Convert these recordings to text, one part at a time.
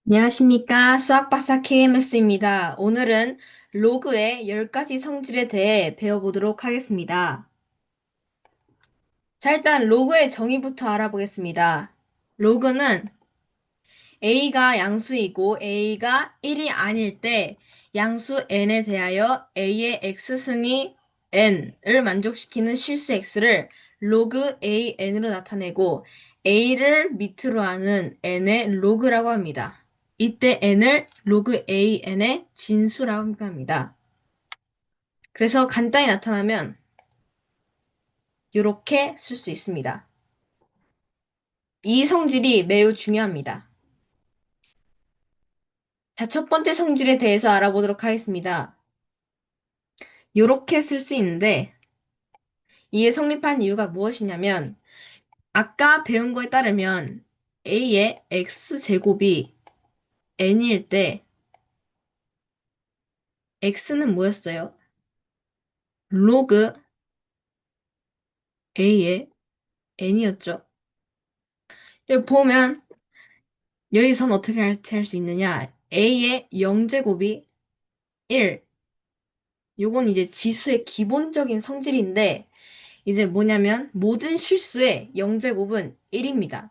안녕하십니까. 수학박사 KMS입니다. 오늘은 로그의 10가지 성질에 대해 배워보도록 하겠습니다. 자, 일단 로그의 정의부터 알아보겠습니다. 로그는 A가 양수이고 A가 1이 아닐 때 양수 n에 대하여 A의 x승이 n을 만족시키는 실수 x를 로그 an으로 나타내고 A를 밑으로 하는 n의 로그라고 합니다. 이때 n을 로그 an의 진수라고 합니다. 그래서 간단히 나타나면 이렇게 쓸 수 있습니다. 이 성질이 매우 중요합니다. 자, 첫 번째 성질에 대해서 알아보도록 하겠습니다. 이렇게 쓸 수 있는데 이에 성립한 이유가 무엇이냐면 아까 배운 거에 따르면 a의 x제곱이 n일 때 x는 뭐였어요? 로그 a의 n이었죠. 여기 보면 여기선 어떻게 할 수 있느냐? a의 0제곱이 1. 요건 이제 지수의 기본적인 성질인데 이제 뭐냐면 모든 실수의 0제곱은 1입니다.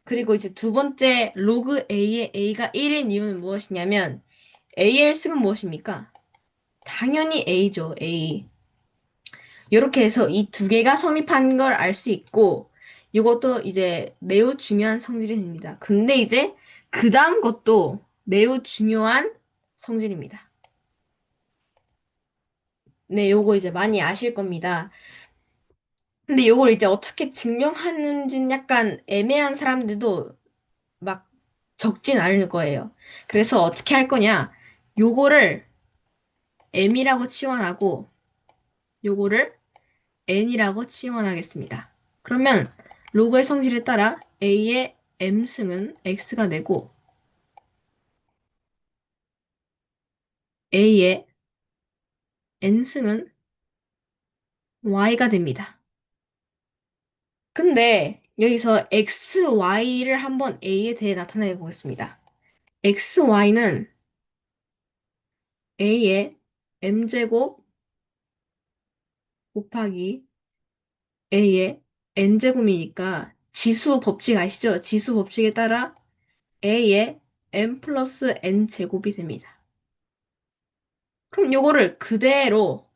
그리고 이제 두 번째 로그 a의 a가 1인 이유는 무엇이냐면 AL 승은 무엇입니까? 당연히 A죠, A. 이렇게 해서 이 두 개가 성립한 걸 알 수 있고, 이것도 이제 매우 중요한 성질이 됩니다. 근데 이제 그 다음 것도 매우 중요한 성질입니다. 네, 요거 이제 많이 아실 겁니다. 근데 요걸 이제 어떻게 증명하는지는 약간 애매한 사람들도 막 적진 않을 거예요. 그래서 어떻게 할 거냐? 요거를 M이라고 치환하고, 요거를 n이라고 치환하겠습니다. 그러면 로그의 성질에 따라 a의 m승은 x가 되고 a의 n승은 y가 됩니다. 근데 여기서 x, y를 한번 a에 대해 나타내 보겠습니다. x, y는 a의 m제곱 곱하기 a의 n제곱이니까 지수 법칙 아시죠? 지수 법칙에 따라 a의 m 플러스 n제곱이 됩니다. 그럼 요거를 그대로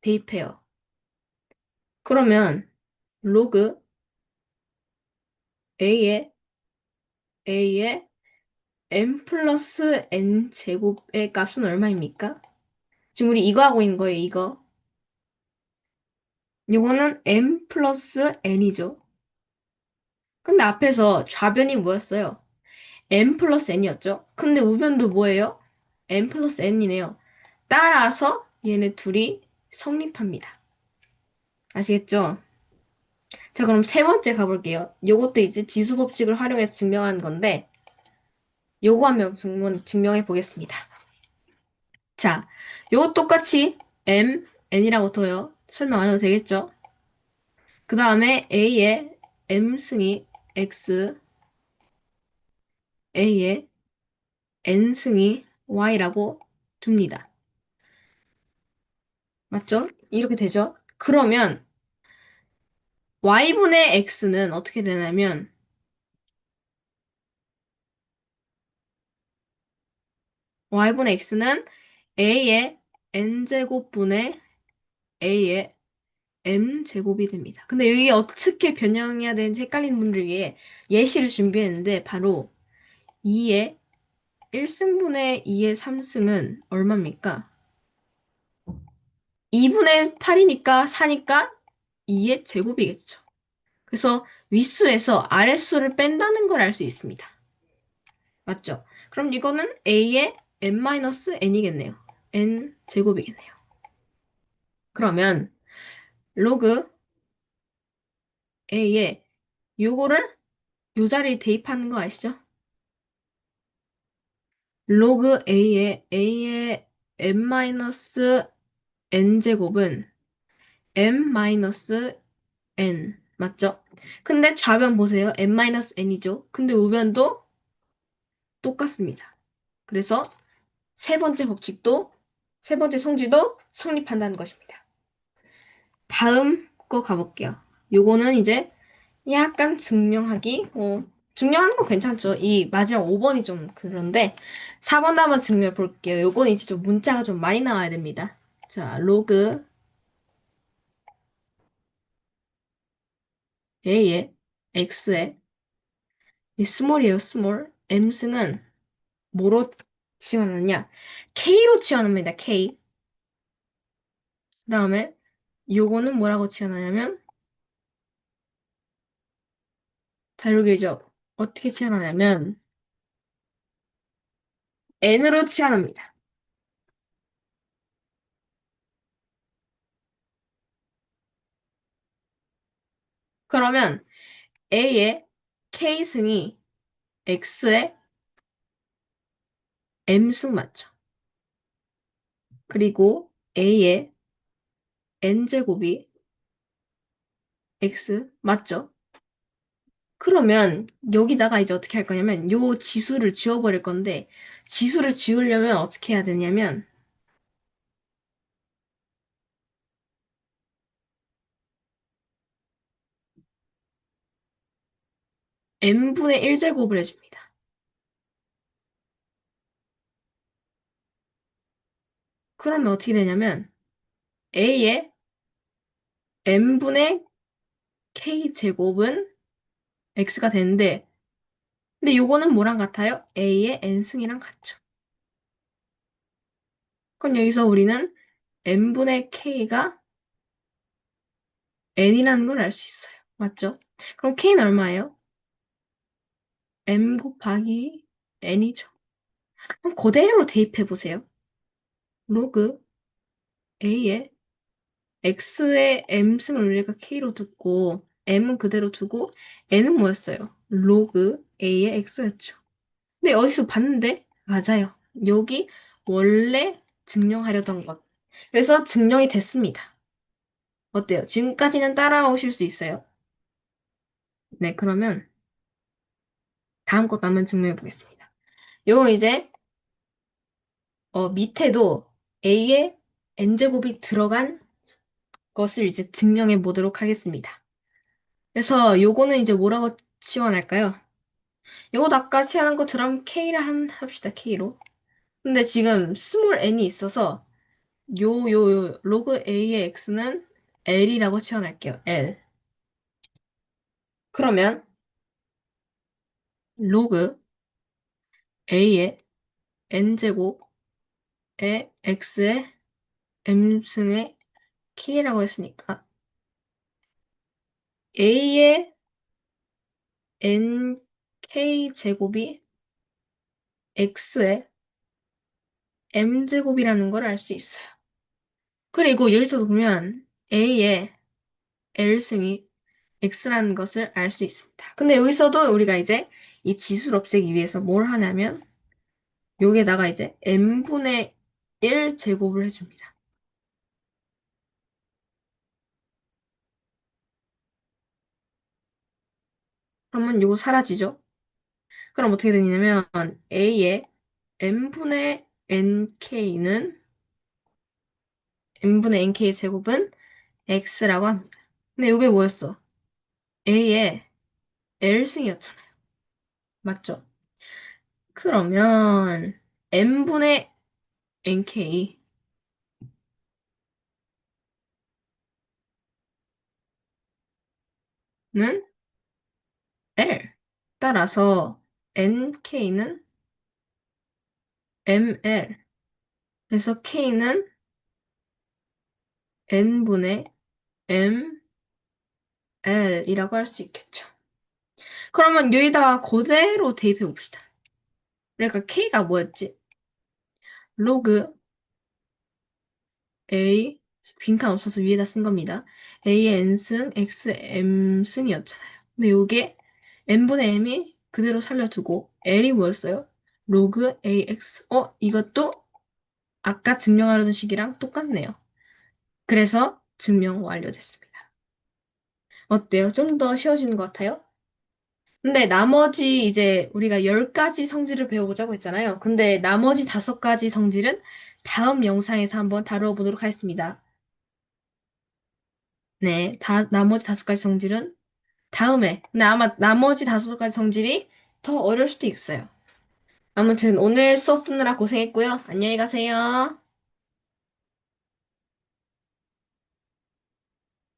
대입해요. 그러면 로그 A의 n 플러스 n 제곱의 값은 얼마입니까? 지금 우리 이거 하고 있는 거예요, 이거. 이거는 n 플러스 n이죠. 근데 앞에서 좌변이 뭐였어요? n 플러스 n이었죠? 근데 우변도 뭐예요? n 플러스 n이네요. 따라서 얘네 둘이 성립합니다. 아시겠죠? 자, 그럼 세 번째 가볼게요. 요것도 이제 지수 법칙을 활용해서 증명하는 건데, 요거 한번 증명해 보겠습니다. 자, 요거 똑같이 m, n이라고 둬요. 설명 안 해도 되겠죠? 그 다음에 a의 m승이 x, a의 n승이 y라고 둡니다. 맞죠? 이렇게 되죠? 그러면 y분의 x는 어떻게 되냐면 y분의 x는 a의 n제곱분의 a의 m제곱이 됩니다. 근데 이게 어떻게 변형해야 되는지 헷갈리는 분들 위해 예시를 준비했는데 바로 2의 1승분의 2의 3승은 얼마입니까? 2분의 8이니까 4니까 2의 제곱이겠죠. 그래서 윗수에서 아랫수를 뺀다는 걸 알 수 있습니다. 맞죠? 그럼 이거는 a의 n-n이겠네요. n 제곱이겠네요. 그러면 로그 a의 요거를 요 자리에 대입하는 거 아시죠? 로그 a의 n-n 제곱은 m-n 맞죠? 근데 좌변 보세요. n-n이죠. 근데 우변도 똑같습니다. 그래서 세 번째 법칙도, 세 번째 성질도 성립한다는 것입니다. 다음 거 가볼게요. 요거는 이제 약간 증명하기, 증명하는 건 괜찮죠. 이 마지막 5번이 좀 그런데 4번도 한번 증명해 볼게요. 요건 이제 좀 문자가 좀 많이 나와야 됩니다. 자, 로그 A에 X에 이 스몰이에요, 스몰. M승은 뭐로 치환하느냐? K로 치환합니다, K. 그 다음에 요거는 뭐라고 치환하냐면 자료계죠. 어떻게 치환하냐면 N으로 치환합니다. 그러면 A의 K승이 X의 M승 맞죠? 그리고 A의 N제곱이 X 맞죠? 그러면 여기다가 이제 어떻게 할 거냐면 요 지수를 지워버릴 건데 지수를 지우려면 어떻게 해야 되냐면 n분의 1제곱을 해줍니다. 그러면 어떻게 되냐면 a의 n분의 k제곱은 x가 되는데 근데 요거는 뭐랑 같아요? a의 n승이랑 같죠. 그럼 여기서 우리는 n분의 k가 n이라는 걸 알 수 있어요. 맞죠? 그럼 k는 얼마예요? m 곱하기 n이죠. 그럼 그대로 대입해 보세요. 로그 a의 x의 m승을 우리가 k로 두고 m은 그대로 두고 n은 뭐였어요? 로그 a의 x였죠. 근데 어디서 봤는데? 맞아요. 여기 원래 증명하려던 것. 그래서 증명이 됐습니다. 어때요? 지금까지는 따라오실 수 있어요? 네, 그러면 다음 것도 한번 증명해 보겠습니다. 요거 이제 밑에도 a의 n제곱이 들어간 것을 이제 증명해 보도록 하겠습니다. 그래서 요거는 이제 뭐라고 치환할까요? 이것도 아까 치환한 것처럼 K를 합시다, K로. 근데 지금 스몰 n이 있어서 요 로그 A의 X는 L이라고 치환할게요, L. 그러면 로그 A의 N제곱의 X의 M승의 K라고 했으니까 A의 NK제곱이 X의 M제곱이라는 걸 알 수 있어요. 그리고 여기서도 보면 A의 L승이 X라는 것을 알 수 있습니다. 근데 여기서도 우리가 이제 이 지수를 없애기 위해서 뭘 하냐면 여기에다가 이제 n분의 1 제곱을 해줍니다. 그러면 이거 사라지죠? 그럼 어떻게 되냐면 A의 n분의 nk는 n분의 nk 제곱은 x라고 합니다. 근데 이게 뭐였어? A의 L승이었잖아요. 맞죠? 그러면 n분의 nk는 L. 따라서 nk는 ml. 그래서 k는 n분의 ml이라고 할 수 있겠죠. 그러면 여기다가 그대로 대입해 봅시다. 그러니까 k가 뭐였지? 로그 a 빈칸 없어서 위에다 쓴 겁니다. a의 n승 x m승이었잖아요. 근데 요게 n분의 m이 그대로 살려두고 l이 뭐였어요? 로그 ax. 이것도 아까 증명하려던 식이랑 똑같네요. 그래서 증명 완료됐습니다. 어때요? 좀 더 쉬워지는 것 같아요? 근데 나머지 이제 우리가 10가지 성질을 배워보자고 했잖아요. 근데 나머지 5가지 성질은 다음 영상에서 한번 다뤄보도록 하겠습니다. 네, 나머지 5가지 성질은 다음에. 근데 아마 나머지 5가지 성질이 더 어려울 수도 있어요. 아무튼 오늘 수업 듣느라 고생했고요. 안녕히 가세요.